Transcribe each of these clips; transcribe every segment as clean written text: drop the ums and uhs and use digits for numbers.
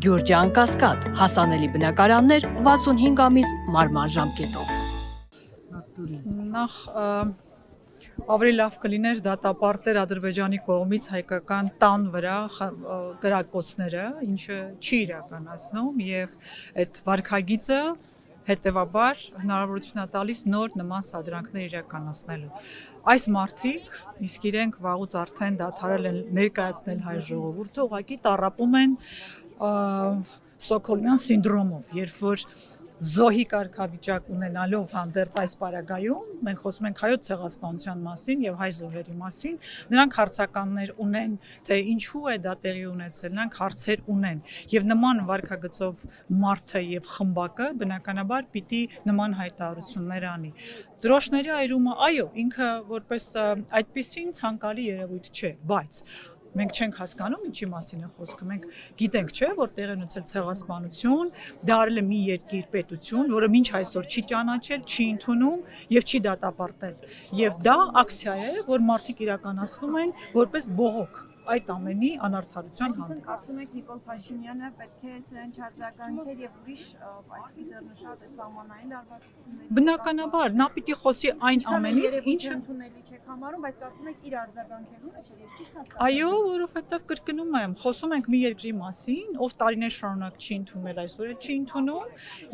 Գյուրջան Կասկադ, հասանելի բնակարաններ 65 ամիս մարման ժամկետով։ Նախ ավելի լավ կլիներ դատապարտել Ադրբեջանի կողմից հայկական տան վրա գրակոծները, ինչը չի իրականացնում եւ այդ վարքագիծը հետեւաբար հնարավորություն է տալիս նոր նման սադրանքներ իրականացնելու։ Այս մարդիկ իսկ իրենք վաղուց արդեն դադարել են ներկայացնել հայ ժողովուրդը, ուղղակի տառապում են Ստոկհոլմյան սինդրոմով, երբ որ զոհի կարգավիճակ ունենալով հանդերձ այս պարագայում, մենք խոսում ենք հայոց ցեղասպանության մասին եւ հայ զոհերի մասին, նրանք հարցականներ ունեն, թե ինչու է դա տեղի ունեցել, նրանք հարցեր ունեն եւ նման վարքագծով մարդը եւ խմբակը բնականաբար պիտի նման հայտարարություններ անի։ Դրոշների այրումը, այո, ինքը որպես այդպիսին ցանկալի երևույթ չէ, բայց մենք չենք հասկանում ինչի մասին է խոսքը, մենք գիտենք, չէ, որ տեղի ունեցել ցեղասպանություն, դա արել է մի երկիր պետություն, որը մինչ այսօր չի ճանաչել, չի ընդունում եւ չի դատապարտել։ Եվ դա ակցիա է, որ մարդիկ իրականացնում են որպես բողոք այդ ամենի անարդարության հանդեպ։ Կարծում եք Նիկոլ Փաշինյանը պետք է սրան չարձագանքեր եւ ուրիշ այսպես ձեռնշատ այդ սահմանային լարվածությունների։ Բնականաբար, նա պիտի խոսի այն ամենից, ինչը ընդունելի չեք համարում, բայց կարծում եք իր արձագանքելուն է, չէ՞, ես ճիշտ հասկանում։ Այո, որովհետև կրկնում եմ, խոսում ենք մի երկրի մասին, ով տարիներ շարունակ չի ընդունել, այսօր չի ընդունում,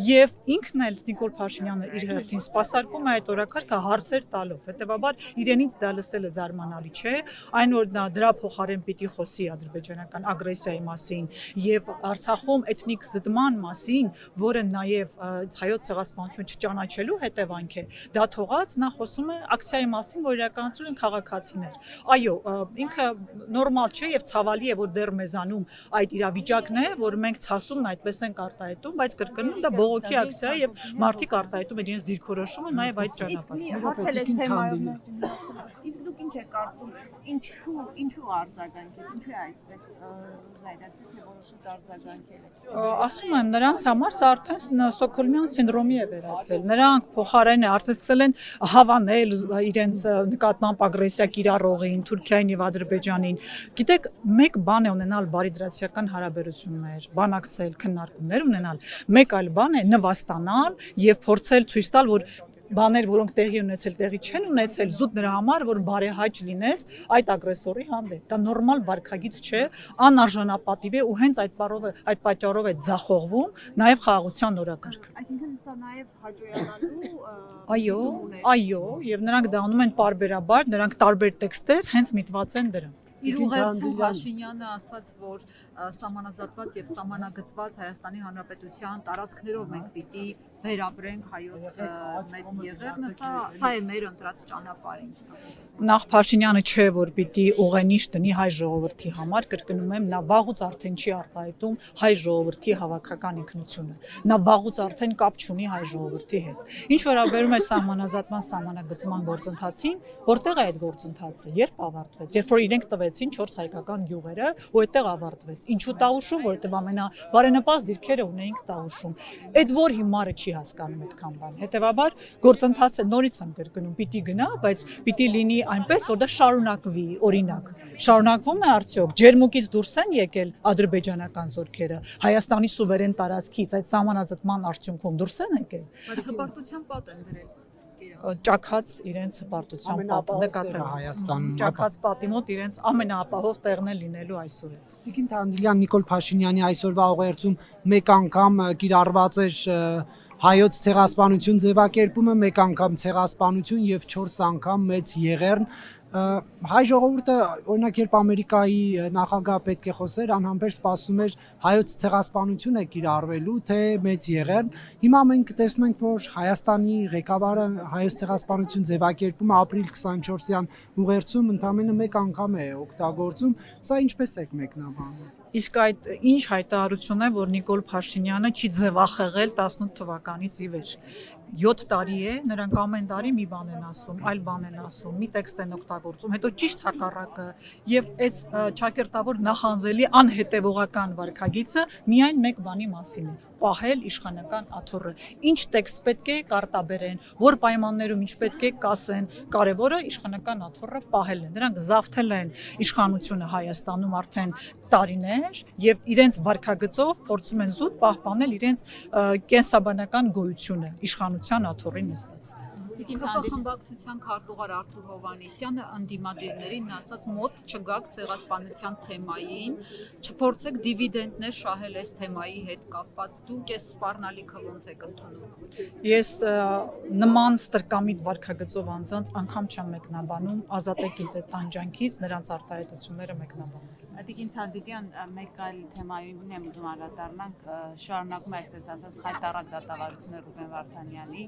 եւ ինքն էլ Նիկոլ Փաշինյանը իր հերթին սպասարկում է այդ օրակարգը հարցեր տալով։ Հետեւաբար իրենից դա լսելը զարմանալի չէ, այն որ նա դրա փոխարեն պիտի խոսի ադրբեջանական ագրեսիայի մասին եւ Արցախում էթնիկ զտման մասին, որը նաեւ հայոց ցեղասպանություն չճանաչելու հետևանք է, դա թողած նա խոսում է ակցիայի մասին, որ իրականացրել են քաղաքացիներ։ Այո, ինքը նորմալ չէ եւ ցավալի է, որ դեռ մեզանում այդ իրավիճակն է, որ մենք ցասումն այդպես ենք արտահայտում, բայց կրկնում դա բողոքի ակցիա է եւ մարդիկ արտահայտում են իրենց դիրքորոշումը նաեւ այդ ճանապարհով։ Իսկ դուք ինչ եք կարծում, ինչու արձագանքել, ինչու է այսպես զայրացել, թե որոշեց արձագանքել։ Ասում եմ, նրանց համար սա արդեն Ստոկհոլմյան սինդրոմի է վերածվել։ Նրանք փոխարենը արդեն սկսել են հավանել իրենց նկատմամբ ագրեսիա կիրառողին, Թուրքիային եւ Ադրբեջանին։ Գիտեք, մեկ բան է ունենալ բարիդրացիական հարաբերություններ, բանակցել, քննարկումներ ունենալ, մեկ այլ բան է նվաստանալ եւ փորձել ցույց տալ, որ բաներ, որոնք տեղի ունեցել, տեղի չեն ունեցել, զուտ նրա համար, որ բարեհաճ լինես այդ ագրեսորի հանդեպ։ Դա նորմալ վարքագիծ չէ, անարժանապատիվ է ու հենց այդ պատճառով է ձախողվում նաև խաղաղության օրակարգը։ Այսինքն սա նաև հաջողանալու Այո, եւ նրանք դա անում են պարբերաբար, նրանք տարբեր տեքստեր հենց միտված են դրան։ Իր ուղերձում Փաշինյանը ասաց, որ սահմանազատված եւ սահմանագծված Հայաստանի Հանրապետության տարածքներով մենք պիտի վերապրենք հայոց մեծ եղերնը, սա է մեր ընտրած ճանապարհը։ Նախ Փաշինյանը չէ, որ պիտի ուղենիշ դնի հայ ժողովրդի համար, կրկնում եմ, նա վաղուց արդեն չի արտահայտում հայ ժողովրդի հավաքական ինքնությունը։ Նա վաղուց արդեն կապ չունի հայ ժողովրդի հետ։ Ինչ վերաբերում է սահմանազատման սահմանագծման գործընթացին, որտեղ է այդ գործընթացը, երբ ավարտվեց, երբ որ իրենք տվեցին 4 հայկական գյուղերը, ու այդտեղ ավարտվեց։ Ինչու Տավուշում, որովհետև ամենաբարենպաստ դիրքերը ունեինք Տավուշում։ Այդ որ հիմարը չի հասկանում այդքան բան։ Հետևաբար գործընթացը նորից եմ կրկնում, պիտի գնա, բայց պիտի լինի այնպես, որ դա շարունակվի, օրինակ։ Շարունակվում է արդյոք ջերմուկից դուրս են եկել ադրբեջանական զորքերը, Հայաստանի սուվերեն տարածքից այդ սահմանազատման արդյունքում դուրս են եկել։ Բայց հպարտության պատ են դրել։ Ճակած իրենց հպարտության պատը նկատել Հայաստանում ճակած պատի մոտ իրենց ամենաապահով տեղն է լինելու այսօր։ Տիկին Թանդիլյան Նիկոլ Փաշինյանի այսօրվա ուղերձում մեկ անգամ կիրառված էր հայոց ցեղասպանություն ձևակերպումը, մեկ անգամ ցեղասպանություն եւ 4 անգամ մեծ եղերն։ Հայ ժողովուրդը օրինակ երբ Ամերիկայի նախագահ պետք է խոսեր, անհամբեր սպասում էր հայոց ցեղասպանություն է կիրառվելու, թե մեծ եղերն։ Հիմա մենք տեսնում ենք, որ Հայաստանի ղեկավարը հայոց ցեղասպանություն ձևակերպում է ապրիլ 24-յան ուղերձում ընդամենը մեկ անգամ է օգտագործում։ Սա ինչպես է մեկնաբանում։ Իսկ այդ ինչ հայտարարություն է, որ Նիկոլ Փաշինյանը չի ձևախեղել 18 թվականից ի վեր։ 7 տարի է, նրանք ամեն տարի մի բան են ասում, այլ բան են ասում, մի տեքստ են օգտագործում, հետո ճիշտ հակառակը եւ այդ ճակերտավոր նախանձելի անհետեւողական վարքագիծը միայն մեկ բանի մասին է՝ պահել իշխանական աթոռը։ Ինչ տեքստ պետք է կարտաբերեն, որ պայմաններում ինչ պետք է կասեն, կարևորը իշխանական աթոռը պահելն է։ Նրանք զավթել են իշխանությունը Հայաստանում արդեն տարիներ եւ իրենց վարքագծով փորձում են զուտ պահպանել իրենց կենսաբանական գոյությունը իշխանության աթոռին նստած։ Խմբակցության քարտուղար Արթուր Հովհաննիսյանը ընդդիմադիրներին ասաց մոտ չգաք ցեղասպանության թեմային, չփորձեք դիվիդենդներ շահել այս թեմայի հետ կապված, դուք այս սպառնալիքը ոնց եք ընդունում։ Ես նման ստրկամիտ վարքագծով անձանց անգամ չեմ մեկնաբանում, ազատեք ինձ այդ տանջանքից, նրանց արտահայտությունները մեկնաբանել։ Տիկին Թադիկյան, մեկ այլ թեմային եմ ուզում անդրադառնանք, շարունակում է այսպես ասած խայտառակ դատավարությունը Ռուբեն Վարդանյանի,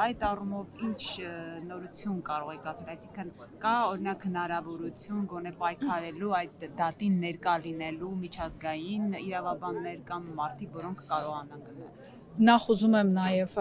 այդ առումով ինչ նորություն կարող եք ասել, այսինքն կա օրինակ հնարավորություն գոնե պայքարելու այդ դատին ներկա լինելու միջազգային իրավաբաններ կամ մարդիկ, որոնք կարողանան գնել։ Նախ ուզում եմ նաև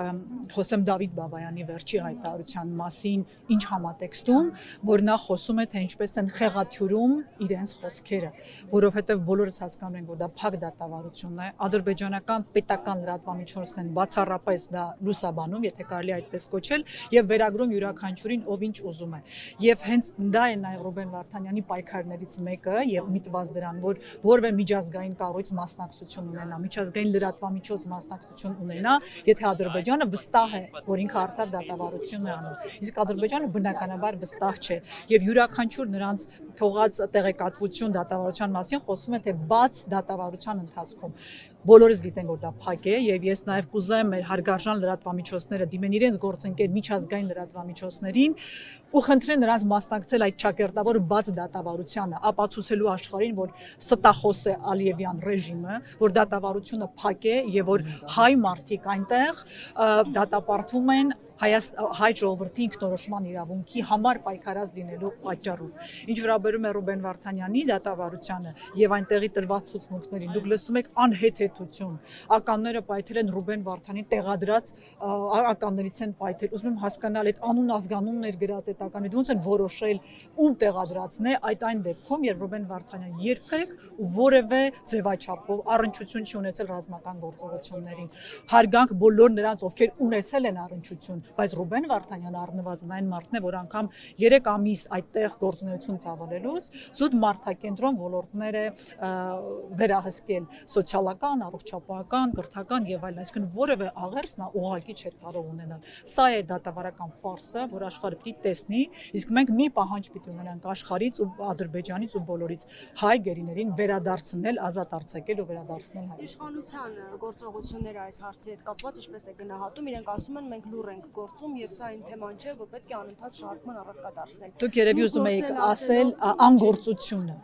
խոսեմ Դավիթ Բաբայանի վերջի հայտարարության մասին, ինչ համատեքստում, որ նա խոսում է, թե ինչպես են խեղաթյուրում իրենց խոսքերը, որովհետև բոլորս հասկանում ենք, որ դա փակ դատավարություն է, ադրբեջանական պետական լրատվամիջոցներն են բացառապես դա լուսաբանում, եթե կարելի այդպես կոչել, եւ վերագրում յուրաքանչյուրին ով ինչ ուզում է։ Եվ հենց դա է նաև Ռուբեն Վարդանյանի պայքարներից մեկը եւ միտված դրան, որ որևէ միջազգային կառույց մասնակցություն ունենա, միջազգային լրատվամիջոց մասնակցություն ունենա, եթե Ադրբեջանը վստահ է, որ ինքը արդար դատավարություն է անում։ Իսկ Ադրբեջանը բնականաբար վստահ չէ եւ յուրաքանչյուր նրանց թողած տեղեկատվություն դատավարության մասին խոսում է թե բաց դատավարության ընթացքում։ Բոլորս գիտենք, որ դա փակ է եւ ես նաեւ կուզեմ մեր հարգարժան լրատվամիջոցները դիմեն իրենց գործընկեր միջազգային լրատվամիջոցներին ու խնդրեն նրանց մասնակցել այդ ճակերտավոր բաց դատավարությանը, ապացուցելու աշխարհին, որ ստախոս է Ալիևյան ռեժիմը, որ դատավարությունը փակ է եւ որ հայ մարդիկ այնտեղ դատապարտվում են հայ ժողովրդի ինքնորոշման իրավունքի համար պայքարած լինելու պատճառով։ Ինչ վերաբերում է Ռուբեն Վարդանյանի դատավարությանը եւ այնտեղի տրված ցուցմունքներին, դուք լսում եք անհեթեթություն։ Ականները պայթել են Ռուբեն Վարդանին տեղադրած ականներից են պայթել։ Ուզում եմ հասկանալ այդ անուն ազգանուններ գրած այդ ականի ոնց են որոշել ում տեղադրածն է այդ այն դեպքում, երբ Ռուբեն Վարդանյանը երբեք ու որևէ ձևաչափով առնչություն չի ունեցել ռազմական գործողություններին։ Հարգանք բոլոր նրանց, ովքեր ունեցել են առնչություն, բայց Ռուբեն Վարդանյանը առնվազն այն մարդն է, որ անգամ 3 ամիս այդտեղ գործունեություն ծավալելուց զուտ մարդակենտրոն ոլորտներ է վերահսկել սոցիալական, առողջապահական, կրթական եւ այլն, այսինքն որևէ աղերս նա ուղղակի չէր կարող ունենալ։ Սա է դատավարական ֆարսը, որ աշխարհը պիտի տեսնի, իսկ մենք մի պահանջ պիտի ունենանք աշխարհից ու Ադրբեջանից ու բոլորից հայ գերիներին վերադարձնել, ազատ արձակել ու վերադարձնել Հայաստան։ Իշխանության գործողությունները այս հարցի հետ կապված ինչպես է գնահատում, իրենք ասում են մենք լուր ենք գործում եւ սա այն թեման չէ, որ պետք է անընդհատ շարժման առարկա դարձնել։ Դուք երևի ուզում եք ասել անգործությունը։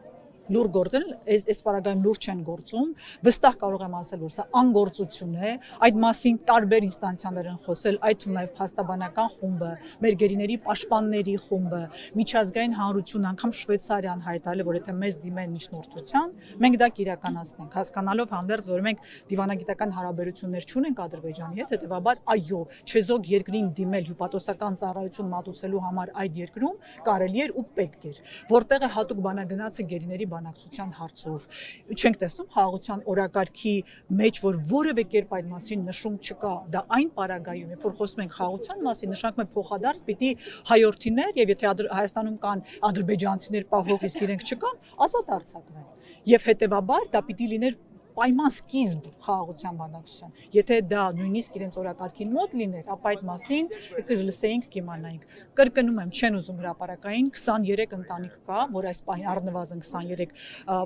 Լուր գործել, այս պարագայում լուր չեն գործում, վստահ կարող եմ ասել, որ սա անգործություն է, այդ մասին տարբեր ինստանցիաներ են խոսել, այդ թվում նաև փաստաբանական խումբը, մեր գերիների պաշտպանների խումբը, միջազգային հանրություն, անգամ Շվեյցարիան հայտարարել, որ եթե մեզ դիմեն միջնորդության, մենք դա կիրականացնենք, հասկանալով հանդերձ, որ մենք դիվանագիտական հարաբերություններ չունենք Ադրբեջանի հետ, հետեւաբար այո, չեզոք երկրին դիմել հյուպատոսական ծառայություն մատուցելու համար այդ երկրում կարելի էր ու պետք էր, որտեղ է հատուկ բանագնացը գերիների բանակցության հարցով։ Չենք տեսնում խաղաղության օրակարգի մեջ, որ որևէ կերպ այդ մասին նշում չկա, դա այն պարագայում է, որ խոսում ենք խաղաղության մասին, նշանակում է փոխադարձ պիտի հայորդիներ եւ եթե Հայաստանում կան ադրբեջանցիներ պահող, իսկ իրենք չկան, ազատ արձակվեն։ Եվ հետեւաբար դա պիտի լիներ պայման սկիզբ խաղաղության բանակցության։ Եթե դա նույնիսկ իրենց օրակարգին մոտ լիներ, ապա այդ մասին կլսեինք, կիմանայինք։ Կրկնում եմ, չեն ուզում հրապարակային 23 ընտանիք կա, որ այս պահին առնվազն 23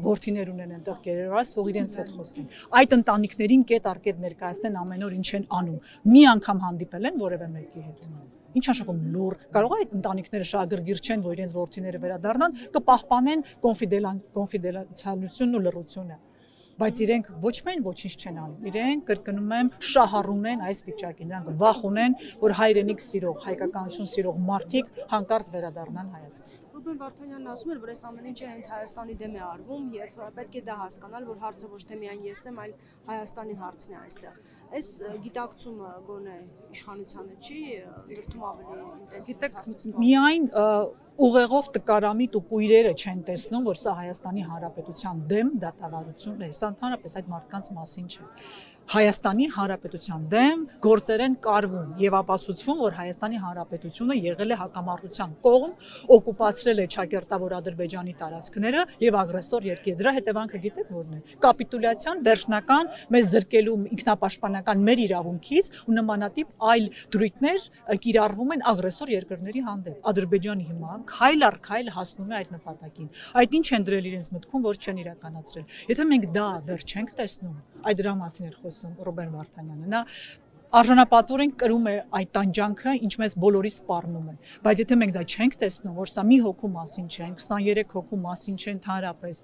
որդիներ ունեն այնտեղ գերերաս, թող իրենց հետ խոսեն։ Այդ ընտանիքներին կետ առ կետ ներկայացնեն ամեն օր ինչ են անում։ Մի անգամ հանդիպել են որևէ մեկի հետ։ Ինչ նշանակում լուր։ Կարող է այդ ընտանիքները շահագրգիռ չեն, որ իրենց որդիները վերադառնան, կպահպանեն կոնֆիդենցիալությունն ու լռությունը։ Բայց իրենք ոչ միայն ոչինչ չեն անում, իրենք կրկնում եմ շահառուն են այս վիճակին, նրանք վախ ունեն, որ հայրենիք սիրող, հայկականություն սիրող մարդիկ հանկարծ վերադառնան Հայաստան։ Ռուբեն Վարդանյանն ասում էր, որ այս ամեն ինչը հենց Հայաստանի դեմ է արվում եւ պետք է դա հասկանալ, որ հարցը ոչ թե միայն ես եմ, այլ Հայաստանի հարցն է այստեղ։ այս գիտակցումը գոնե իշխանությանը չի դրդում ավելի ինտենսիվ։ Գիտեք, միայն ուղեղով տկարամիտ ու կույրերը չեն տեսնում, որ սա Հայաստանի Հանրապետության դեմ դատավարություն է, սա ընդհանրապես այդ մարդկանց մասին չէ։ Հայաստանի Հանրապետության դեմ գործեր են կարվում եւ ապացուցվում, որ Հայաստանի Հանրապետությունը եղել է հակամարտության կողմ, օկուպացրել է Չակերտավոր Ադրբեջանի տարածքները եւ ագրեսոր երկիր։ Դրա հետևանքը գիտեք որն է։ Կապիտուլյացիան, վերջնական մեզ զրկելու ինքնապաշտպանական մեր իրավունքից ու նմանատիպ այլ դրույթներ կիրառվում են ագրեսոր երկրների հանդեպ։ Ադրբեջանի հիմա քայլ առ քայլ հասնում է այդ նպատակին։ Այդ ինչ են դրել իրենց մտքում, որ չեն իրականացրել։ Եթե մենք դա դեռ չենք տեսնում, այդ դրա մասին էր խոսում Ռոբերտ Վարդանյանը, նա արժանապատվորեն կրում է այդ տանջանքը, ինչ մեզ բոլորի սպառնում է, բայց եթե մենք դա չենք տեսնում, որ սա մի հոգու մասին չէ, 23 հոգու մասին չէ ընդհանրապես,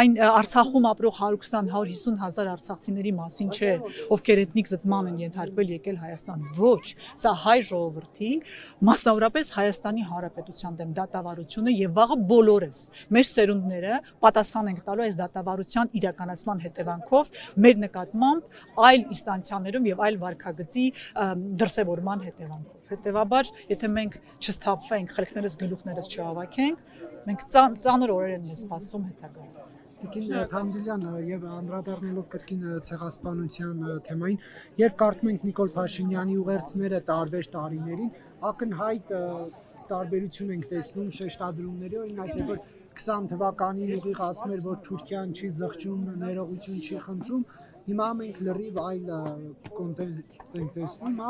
այն Արցախում ապրող 120-150 հազար արցախցիների մասին չէ, ովքեր էթնիկ զտման են ենթարկվել եկել Հայաստան, ոչ, սա հայ ժողովրդի, մասնավորապես Հայաստանի Հանրապետության դեմ դատավարությունը եւ վաղը բոլորս մեր սերունդները պատասխան ենք տալու այս դատավարության իրականացման հետևանքով մեր նկատմամբ այլ ինստանցիաներում եւ այլ վարքագծի դրսևորման հետևանքով։ Հետևաբար, եթե մենք չսթափվենք, խելքներս գլուխներս չհավաքենք, մենք ծանր օրեր են մեզ սպասվում հետագայում։ Տիկին Թամդիլյան եւ անդրադառնալով կրկին ցեղասպանության թեմային, երբ կարդում ենք Նիկոլ Փաշինյանի ուղերձները տարբեր տարիներին, ակնհայտ տարբերություն ենք տեսնում շեշտադրումների, օրինակ երբ որ 20 թվականին ուղիղ ասում էր, որ Թուրքիան չի զղջում, ներողություն չի խնդրում, հիմա մենք լրիվ այլ կոնտեքստ ենք տեսնում,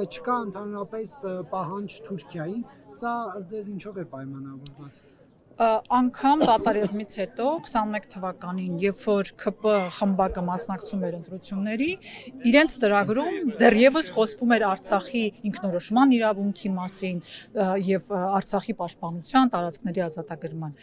չկա ընդհանրապես պահանջ Թուրքիային, սա ըստ ձեզ ինչով է պայմանավորված։ Անգամ դատարանից հետո 21 թվականին, երբ որ ՔՊ խմբակը մասնակցում էր ընտրությունների, իրենց ծրագրում դեռևս խոսվում էր Արցախի ինքնորոշման իրավունքի մասին եւ Արցախի պաշտպանության, տարածքների ազատագրման։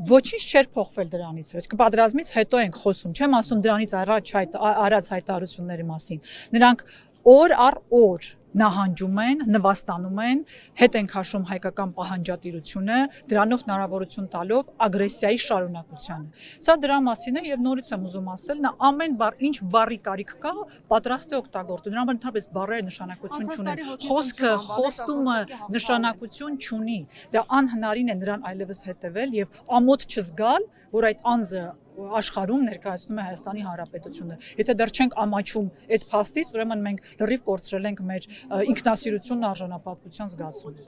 Ոչինչ չէր փոխվել դրանից հետո։ Կպադրազմից հետո ենք խոսում, չեմ ասում դրանից առաջ արած հայտարարությունների մասին։ Նրանք օր առ օր նահանջում են, նվաստանում են, հետ են քաշում հայկական պահանջատիրությունը, դրանով հնարավորություն տալով ագրեսիայի շարունակությանը։ Սա դրա մասին է եւ նորից եմ ուզում ասել, նա ամեն բառ, ինչ բառի կարիք կա, պատրաստ է օգտագործել։ Դրա համար ընդհանրապես բառերը նշանակություն չունեն։ Խոսքը, խոստումը նշանակություն չունի։ Դա անհնարին է նրան այլևս հետևել եւ ամոթ չզգալ, որ այդ անձը աշխարհում ներկայացնում է Հայաստանի Հանրապետությունը։ Եթե դեռ չենք ամաչում այդ փաստից, ուրեմն մենք լրիվ կորցրել ենք մեր ինքնասիրությունն արժանապատվության զգացումը։